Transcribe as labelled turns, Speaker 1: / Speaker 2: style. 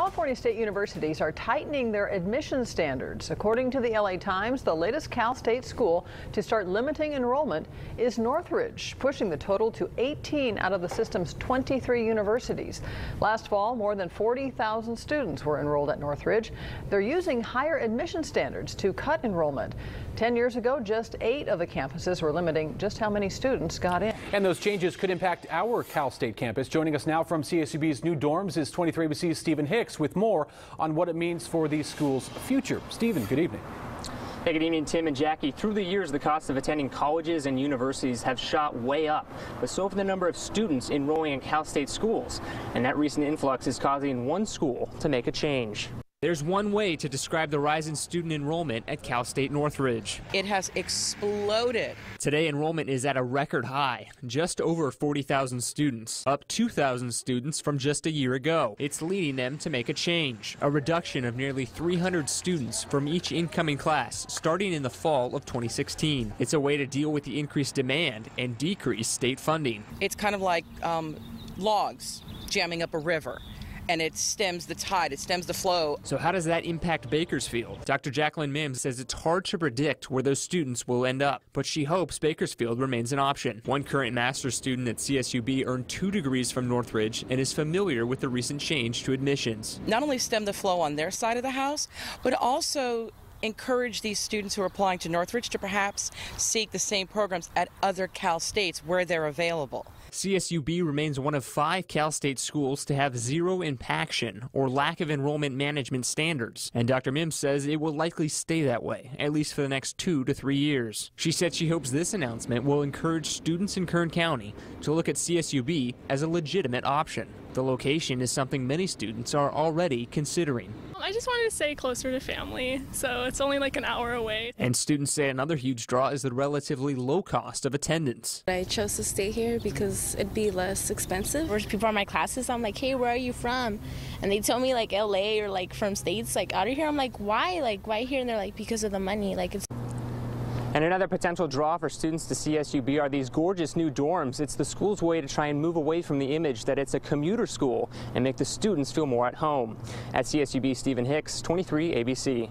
Speaker 1: California state universities are tightening their admission standards. According to the LA Times, the latest Cal State school to start limiting enrollment is Northridge, pushing the total to 18 out of the system's 23 universities. Last fall, more than 40,000 students were enrolled at Northridge. They're using higher admission standards to cut enrollment. 10 years ago, just 8 of the campuses were limiting just how many students got in.
Speaker 2: And those changes could impact our Cal State campus. Joining us now from CSUB's new dorms is 23 ABC's Stephen Hicks with more on what it means for these schools' future. Stephen, good evening.
Speaker 3: Hey, good evening, Tim and Jackie. Through the years, the cost of attending colleges and universities have shot way up, but so have the number of students enrolling in Cal State schools. And that recent influx is causing one school to make a change.
Speaker 4: There's one way to describe the rise in student enrollment at Cal State Northridge.
Speaker 5: It has exploded.
Speaker 4: Today, enrollment is at a record high, just over 40,000 students, up 2,000 students from just a year ago. It's leading them to make a change, a reduction of nearly 300 students from each incoming class starting in the fall of 2016. It's a way to deal with the increased demand and decrease state funding.
Speaker 5: It's kind of like logs jamming up a river. And it stems the tide, it stems the flow.
Speaker 4: So how does that impact Bakersfield? Dr. Jacqueline Mims says it's hard to predict where those students will end up, but she hopes Bakersfield remains an option. One current master's student at CSUB earned 2 degrees from Northridge and is familiar with the recent change to admissions.
Speaker 5: Not only stem the flow on their side of the house, but also encourage these students who are applying to Northridge to perhaps seek the same programs at other Cal States where they're available.
Speaker 4: CSUB remains one of 5 Cal State schools to have zero impaction or lack of enrollment management standards. And Dr. Mims says it will likely stay that way, at least for the next 2 to 3 years. She said she hopes this announcement will encourage students in Kern County to look at CSUB as a legitimate option. The location is something many students are already considering.
Speaker 6: I just wanted to stay closer to family, so it's only like an hour away.
Speaker 4: And students say another huge draw is the relatively low cost of attendance.
Speaker 7: I chose to stay here because it'd be less expensive. There's people in my classes, I'm like, hey, where are you from? And they tell me like LA or like from states like out of here. I'm like, why? Like, why here? And they're like, because of the money. Like, it's.
Speaker 3: And another potential draw for students to CSUB are these gorgeous new dorms. It's the school's way to try and move away from the image that it's a commuter school and make the students feel more at home. At CSUB, Stephen Hicks, 23 ABC.